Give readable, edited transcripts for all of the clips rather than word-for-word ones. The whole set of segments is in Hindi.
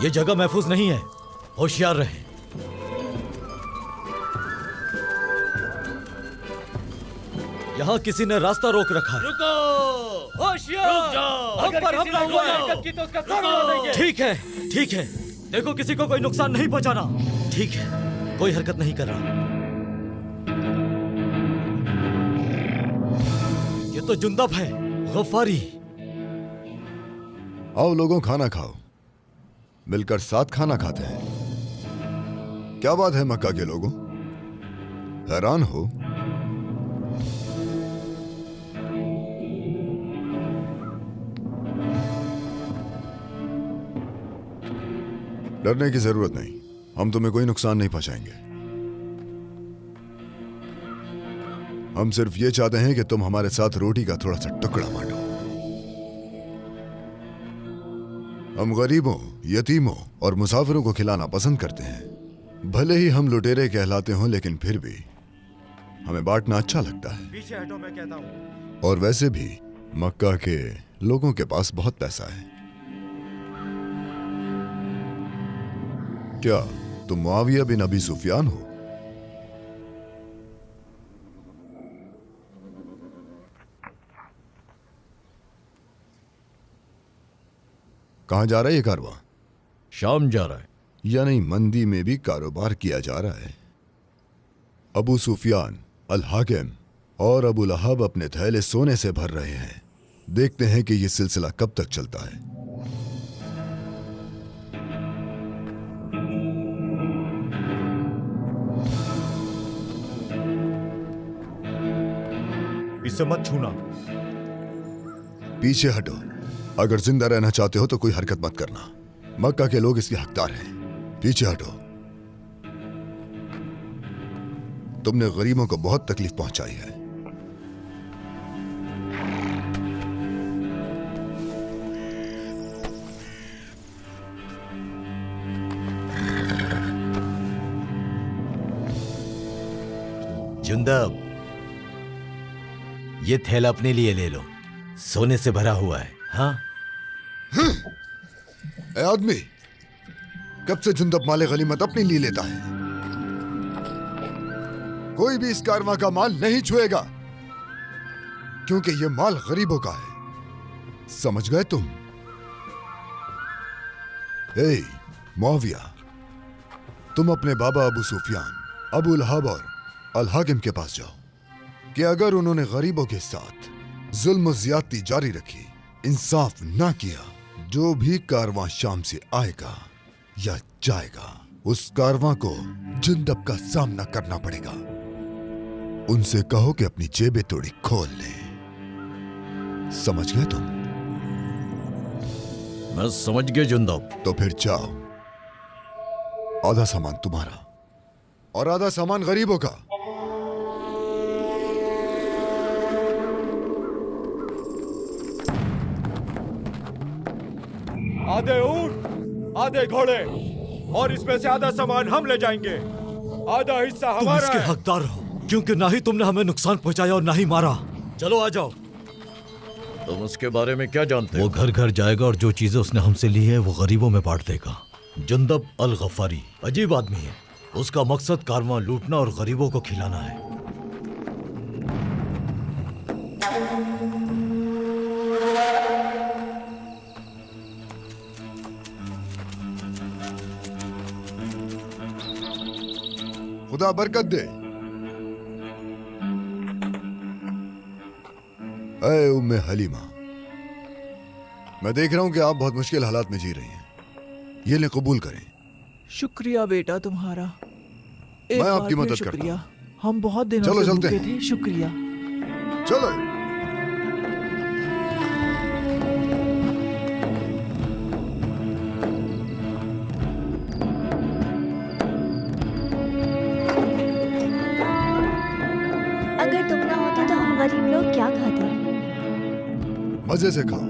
ये जगह महफूज नहीं है, होशियार रहे। यहाँ किसी ने रास्ता रोक रखा है। रुको, होशियार, रुक जाओ। हम पर हमला हुआ है। तो उसका सर उड़ा देंगे। ठीक है, ठीक है। देखो किसी को कोई नुकसान नहीं पहुंचाना। ठीक है, कोई हरकत नहीं कर रहा। ये तो जुंदब है, गफ्फारी। आओ लोगों, खाना खाओ। मिलकर साथ खाना खाते हैं। क्या बात है मक्का के लोगों, हैरान हो? डरने की जरूरत नहीं, हम तुम्हें कोई नुकसान नहीं पहुंचाएंगे। हम सिर्फ ये चाहते हैं कि तुम हमारे साथ रोटी का थोड़ा सा टुकड़ा बांटो। हम गरीबों, यतीमों और मुसाफिरों को खिलाना पसंद करते हैं। भले ही हम लुटेरे कहलाते हों, लेकिन फिर भी हमें बांटना अच्छा लगता है। पीछे हटो, मैं कहता हूँ। और वैसे भी मक्का के लोगों के पास बहुत पैसा है। क्या तुम मुआविया बिन अबी सुफियान हो? कहां जा रहा है ये कारवां? शाम जा रहा है। यानी मंदी में भी कारोबार किया जा रहा है। अबू सुफियान, अल हाकिम और अबू लहब अपने थैले सोने से भर रहे हैं। देखते हैं कि यह सिलसिला कब तक चलता है। इसे मत छूना। पीछे हटो। अगर जिंदा रहना चाहते हो तो कोई हरकत मत करना। मक्का के लोग इसके हकदार हैं। पीछे हटो। तुमने गरीबों को बहुत तकलीफ पहुंचाई है। जुंदब, ये थैला अपने लिए ले लो, सोने से भरा हुआ है। हाँ? ए आदमी, कब से जुंदब माले गनीमत अपने लिए लेता है? कोई भी इस कारवां का माल नहीं छुएगा, क्योंकि यह माल गरीबों का है। समझ गए तुम? ए मुआविया, तुम अपने बाबा अबू सुफियान, अबू लहब और अल हाकिम के पास जाओ कि अगर उन्होंने गरीबों के साथ जुल्म और ज्यादती जारी रखी, इंसाफ ना किया, जो भी कारवां शाम से आएगा या जाएगा, उस कारवां को जुंदब का सामना करना पड़ेगा। उनसे कहो कि अपनी जेबें थोड़ी खोल लें। समझ गए तुम? मैं समझ गया जुंदब। तो फिर जाओ। आधा सामान तुम्हारा और आधा सामान गरीबों का। आधे ऊंट, आधे घोड़े, और इसमें से आधा सामान हम ले जाएंगे। आधा हिस्सा तुम हमारा इसके है। हकदार हो, क्योंकि ना ही तुमने हमें नुकसान पहुंचाया और ना ही मारा। चलो आ जाओ। तुम उसके बारे में क्या जानते हो? वो घर घर जाएगा और जो चीजें उसने हमसे ली है वो गरीबों में बांट देगा। जुंदब अल गफ्फारी अजीब आदमी है। उसका मकसद कारवां लूटना और गरीबों को खिलाना है। खुदा बरकत दे। ऐ उम्मे हलीमा, मैं देख रहा हूं कि आप बहुत मुश्किल हालात में जी रही हैं। ये ले, कबूल करें। शुक्रिया बेटा तुम्हारा। मैं आपकी मदद करता शुक्रिया। हम बहुत दिनों चलो से चलते भूखे हैं। थे। शुक्रिया। चलो। अगर तुम ना होते तो हम गरीब लोग क्या खाते? मजे से खाओ।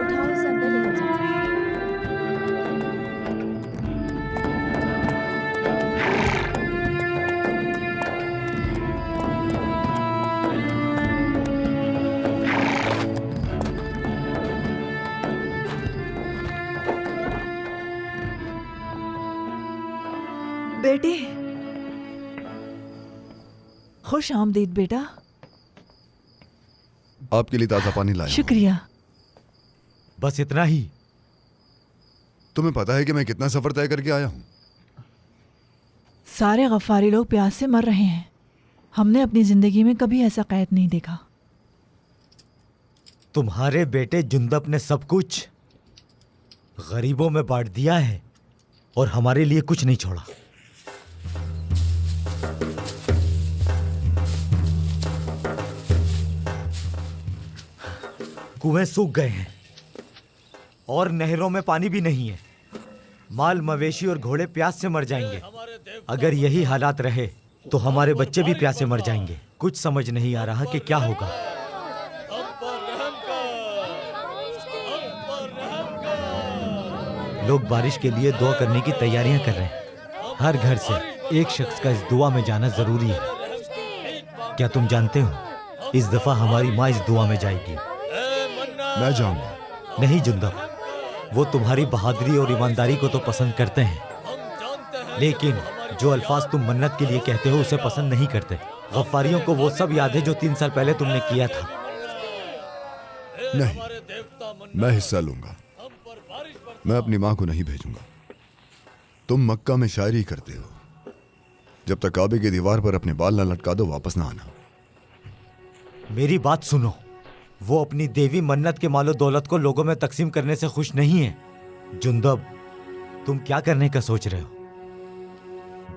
उठाओ इसे अंदर लेकर जाओ. बेटे, खुश आमदीद बेटा. आपके लिए ताजा पानी लाया हूं। शुक्रिया. बस इतना ही? तुम्हें पता है कि मैं कितना सफर तय करके आया हूं? सारे गफ्फारी लोग प्यास से मर रहे हैं. हमने अपनी जिंदगी में कभी ऐसा कैद नहीं देखा. तुम्हारे बेटे जुंदब ने सब कुछ गरीबों में बांट दिया है और हमारे लिए कुछ नहीं छोड़ा. कुएं सूख गए हैं और नहरों में पानी भी नहीं है. माल मवेशी और घोड़े प्यास से मर जाएंगे. अगर यही हालात रहे तो हमारे बच्चे भी प्यासे मर जाएंगे. कुछ समझ नहीं आ रहा कि क्या होगा. लोग बारिश के लिए दुआ करने की तैयारियां कर रहे हैं. हर घर से एक शख्स का इस दुआ में जाना जरूरी है. क्या तुम जानते हो इस दफा हमारी माँ इस दुआ में जाएगी. मैं जाऊंगा. नहीं जुंदब, वो तुम्हारी बहादुरी और ईमानदारी को तो पसंद करते हैं, लेकिन जो अल्फाज तुम मन्नत के लिए कहते हो उसे पसंद नहीं करते. गफ्फारियों को वो सब याद है जो 3 साल पहले तुमने किया था. नहीं, मैं हिस्सा लूंगा. मैं अपनी मां को नहीं भेजूंगा. तुम मक्का में शायरी करते हो. जब तक काबे की दीवार पर अपने बाल न लटका दो वापस ना आना. मेरी बात सुनो. वो अपनी देवी मन्नत के मालो दौलत को लोगों में तकसीम करने से खुश नहीं है. जुंदब, तुम क्या करने का सोच रहे हो?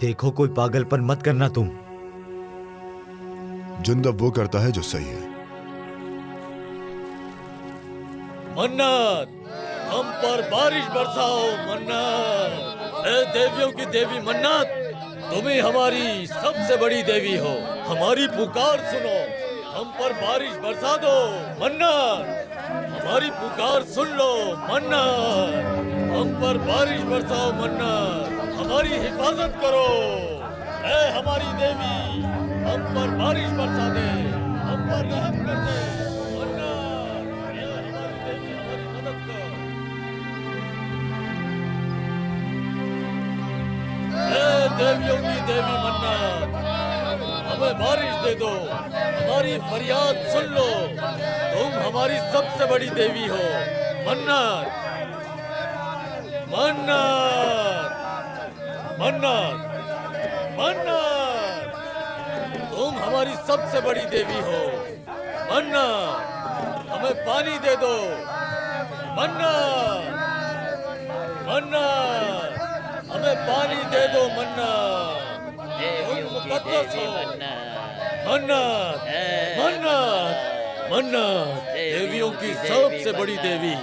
देखो कोई पागलपन मत करना तुम. जुंदब वो करता है जो सही है. मन्नत, हम पर बारिश बरसाओ. मन्नत, ए देवियों की देवी मन्नत, तुम ही हमारी सबसे बड़ी देवी हो. हमारी पुकार सुनो, हम पर बारिश बरसा दो. मन्नत, हमारी पुकार सुन लो. मन्नत, हम पर बारिश बरसाओ. मन्नत, हमारी हिफाजत करो. ए हमारी देवी, हम पर बारिश बरसा दे, हम पर रहम कर दे. मन्नत, ए हमारी देवी, हमारी मदद कर. ए देवियों की देवी मन्नत, हमें बारिश दे दो. हमारी फरियाद सुन लो. तुम हमारी सबसे बड़ी देवी हो. मन्नत, मन्नत, मन्नत, मन्नत, तुम हमारी सबसे बड़ी देवी हो. मन्नत, हमें पानी दे दो. मन्नत, मन्नत, हमें पानी दे दो. मन्नत, मुकद्दस हो. मन्नत, मन्नत, मन्नत, देवियों की सबसे बड़ी देवी.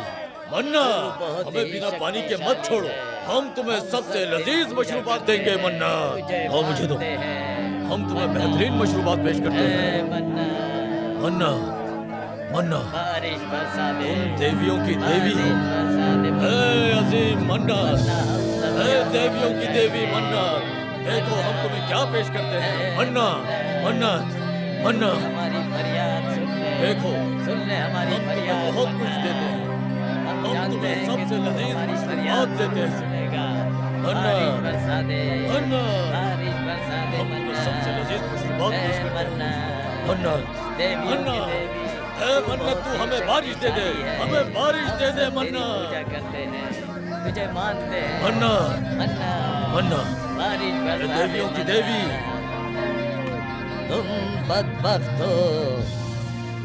मन्नत, हमें बिना पानी के मत छोड़ो. हम तुम्हें सबसे लजीज मशरूबात देंगे. मन्नत, और मुझे दो. हम तुम्हें बेहतरीन मशरूबात पेश करते हैं. मन्नत, मन्नत, तुम देवियों की देवी हो. ए अजीम मन्नत, ए देवियों की देवी मन्नत, देखो हम तुम्हें क्या पेश करते हैं. मन्नत, मन्नत, मन्नत, हमारी फरियाद सुन ले. देखो सुन ले हमारी हम तुम्हें फरियाद. बहुत कुछ देते हैं. हम हम जानते तुम्हें हैं कि सबसे तू लजीज हमारी मशरूबात फरियाद देते हैं. सुनेगा. मन्नत, बारिश बरसा दे. मन्नत, बारिश बरसा दे. हम तुम्हें सबसे लजीज मशरूबात ए पेश करते हैं. मन्नत, मन्नत, देवियों की मन्नत, देवी. ए मन्नत, तू हमें बारिश दे दे. हमें बारिश दे दे. हम तेरी मन्नत, पूजा करते हैं, तुझे मानते हैं. मन्नत, मन्नत, मन्नत, बारिश ए बरसा दे. देवियों की देवी. तुम बदबख्त हो,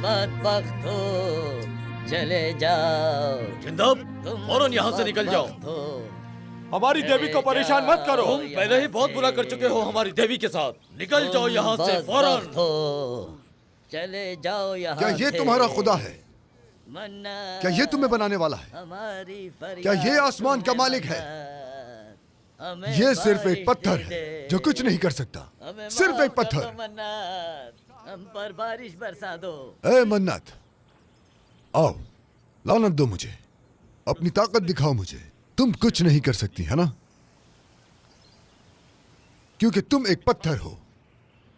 बदबख्त हो, चले जाओ. जिंदब, तुम फौरन यहाँ से निकल जाओ. बदबख्त हो. हमारी देवी को परेशान मत करो. तुम पहले ही बहुत बुरा कर चुके हो हमारी देवी के साथ. निकल जाओ यहाँ से फौरन. बदबख्त हो, चले जाओ यहाँ क्या ये से. तुम्हारा खुदा है? मन्नत, क्या ये तुम्हें बनाने वाला है? हमारी फरियाद क्या ये आसमान का सुने मालिक है? मन्नत. हमें ये सिर्फ एक बारिश पत्थर दे है दे। जो कुछ नहीं कर सकता। हमें सिर्फ माफ एक कर दो पत्थर। मन्नत, हम पर बारिश बरसा दो। ए मन्नत, आओ, लानत दो मुझे, अपनी ताकत दिखाओ मुझे। तुम कुछ नहीं कर सकती है ना, क्योंकि तुम एक पत्थर हो,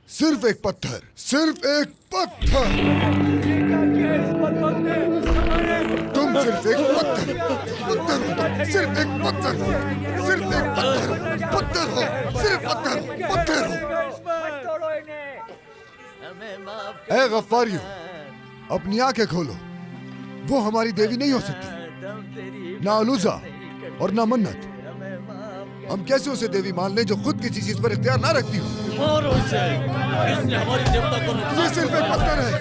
सिर्फ एक पत्थर, सिर्फ एक पत्थर। तुम सिर्फ एक पत्थर, पत्थर हो तुम, सिर्फ एक पत्थर हो, सिर्फ एक पत्थर, पत्थर हो, सिर्फ पत्थर, पत्थर हो। हमें माफ ए गफ्फारियो, अपनी आंखें खोलो, वो हमारी देवी नहीं हो सकती, ना अलूजा और ना मन्नत। हम कैसे उसे देवी मान लें जो खुद किसी चीज पर इख्तियार ना रखती हो? मारो इसे, इसने हमारी देवता को ये नुकसान सिर्फ एक पत्थर है,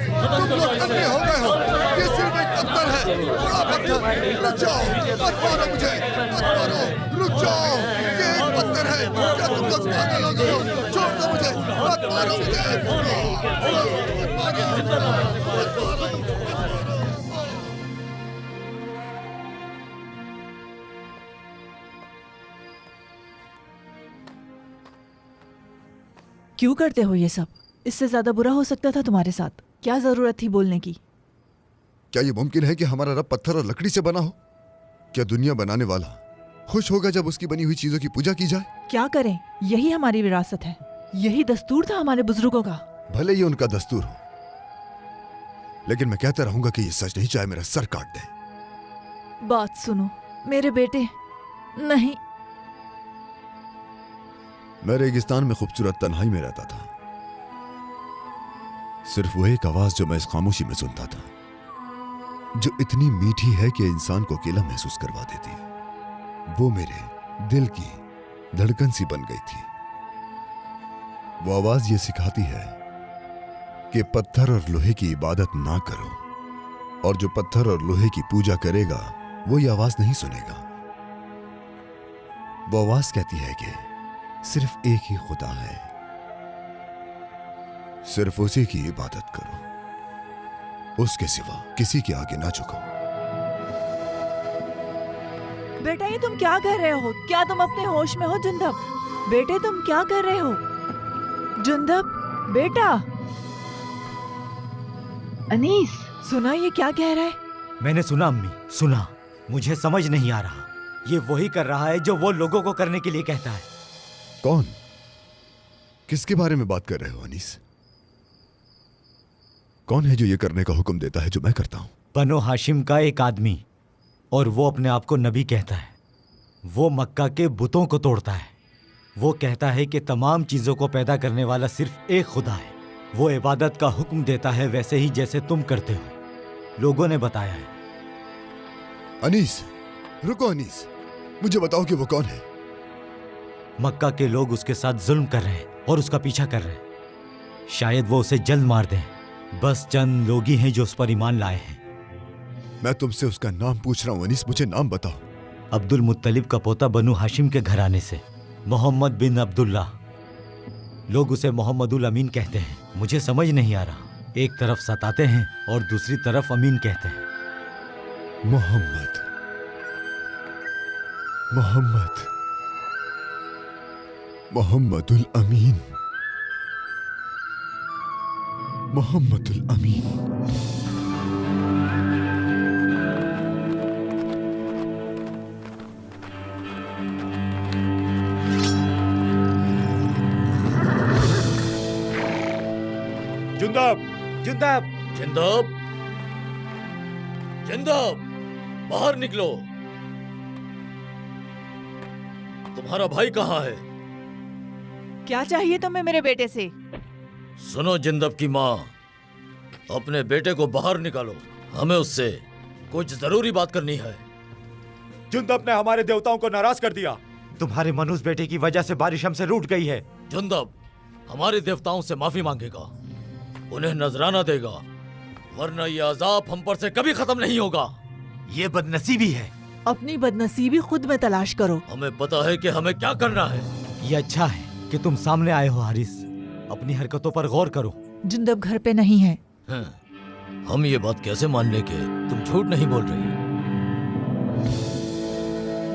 तुम लोग अंधे हो गए हो। ये सिर्फ एक पत्थर है, बड़ा पत्थर। रुक जाओ, मत मारो मुझे, मत मारो, रुक जाओ, ये एक पत्थर है। क्या तुम लोग पागल हो गए हो? छोड़ दो मुझे, मत मारो मुझे। क्यों करते हो ये सब? इससे ज्यादा बुरा हो सकता था तुम्हारे साथ। क्या जरूरत थी बोलने की? क्या ये मुमकिन है कि हमारा रब पत्थर और लकड़ी से बना हो? क्या दुनिया बनाने वाला खुश होगा जब उसकी बनी हुई चीजों की पूजा की जाए? क्या करें, यही हमारी विरासत है, यही दस्तूर था हमारे बुजुर्गों का। भले ये उनका दस्तूर हो, लेकिन मैं कहता रहूंगा कि ये सच नहीं, चाहे मेरा सर काट दे। बात सुनो मेरे बेटे। नहीं, मैं रेगिस्तान में खूबसूरत तन्हाई में रहता था। सिर्फ वो एक आवाज जो मैं इस खामोशी में सुनता था, जो इतनी मीठी है कि इंसान को अकेला महसूस करवा देती है, वो मेरे दिल की धड़कन सी बन गई थी। वो आवाज ये सिखाती है कि पत्थर और लोहे की इबादत ना करो, और जो पत्थर और लोहे की पूजा करेगा वो ये आवाज नहीं सुनेगा। वो आवाज कहती है कि सिर्फ एक ही खुदा है, सिर्फ उसी की इबादत करो, उसके सिवा किसी के आगे ना झुको। बेटा ये तुम क्या कर रहे हो? क्या तुम अपने होश में हो जुंदब? बेटे तुम क्या कर रहे हो? जुंदब बेटा। अनीस, सुना ये क्या कह रहा है? मैंने सुना अम्मी, सुना। मुझे समझ नहीं आ रहा। ये वही कर रहा है जो वो लोगों को करने के लिए कहता है। कौन? किसके बारे में बात कर रहे हो अनीस? कौन है जो ये करने का हुक्म देता है जो मैं करता हूं? बनो हाशिम का एक आदमी, और वो अपने आप को नबी कहता है। वो मक्का के बुतों को तोड़ता है। वो कहता है कि तमाम चीजों को पैदा करने वाला सिर्फ एक खुदा है। वो इबादत का हुक्म देता है वैसे ही जैसे तुम करते हो, लोगों ने बताया है। अनीस, रुको अनीस, मुझे बताओ कि वो कौन है? मक्का के लोग उसके साथ जुल्म कर रहे हैं और उसका पीछा कर रहे हैं। शायद वो उसे जल्द मार दें। बस चंद लोग ही हैं जो उस पर ईमान लाए हैं। मैं तुमसे उसका नाम पूछ रहा हूं अनीस, मुझे नाम बताओ। अब्दुल मुत्तलिब का पोता बनु हाशिम के घराने से, मोहम्मद बिन अब्दुल्ला। लोग उसे मोहम्मदुल अमीन कहते हैं। मुझे समझ नहीं आ रहा, एक तरफ सताते हैं और दूसरी तरफ अमीन कहते हैं। मोहम्मद, मोहम्मद, मोहम्मदुल अमीन, मोहम्मदुल अमीन। जुंदब, जुंदब, जिंदब, जिंदब, बाहर निकलो। तुम्हारा भाई कहाँ है? क्या चाहिए तुम्हें मेरे बेटे से? सुनो जिंदब की माँ, अपने बेटे को बाहर निकालो। हमें उससे कुछ जरूरी बात करनी है। जुंदब ने हमारे देवताओं को नाराज कर दिया। तुम्हारे मनुष्य बेटे की वजह से बारिश हमसे रूठ गई है। जुंदब हमारे देवताओं से माफी मांगेगा, उन्हें नजराना देगा, वरना ये अजाब हम पर से कभी खत्म नहीं होगा। ये बदनसीबी है। अपनी बदनसीबी खुद में तलाश करो। हमें पता है कि हमें क्या करना है। ये अच्छा है कि तुम सामने आए हो हारिस। अपनी हरकतों पर गौर करो। जुंदब घर पे नहीं है। हम ये बात कैसे मान ले कि तुम झूठ नहीं बोल रही?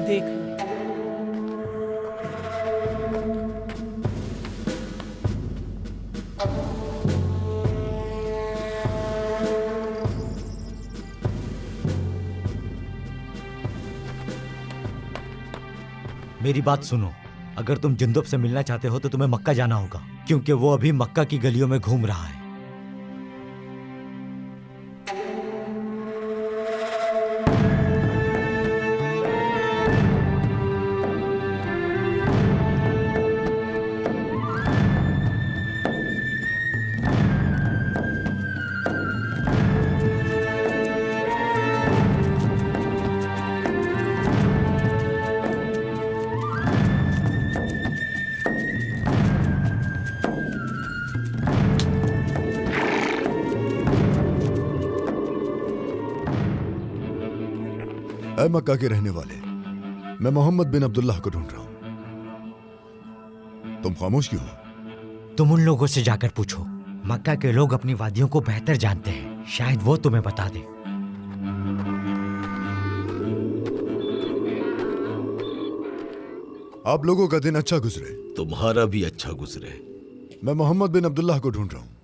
देख लो। मेरी बात सुनो, अगर तुम जुंदब से मिलना चाहते हो तो तुम्हें मक्का जाना होगा, क्योंकि वो अभी मक्का की गलियों में घूम रहा है। ऐ मक्का के रहने वाले, मैं मोहम्मद बिन अब्दुल्लाह को ढूंढ रहा हूं। तुम खामोश क्यों हो? तुम उन लोगों से जाकर पूछो, मक्का के लोग अपनी वादियों को बेहतर जानते हैं, शायद वो तुम्हें बता दे। आप लोगों का दिन अच्छा गुजरे। तुम्हारा भी अच्छा गुजरे। मैं मोहम्मद बिन अब्दुल्लाह को ढूंढ रहा हूं।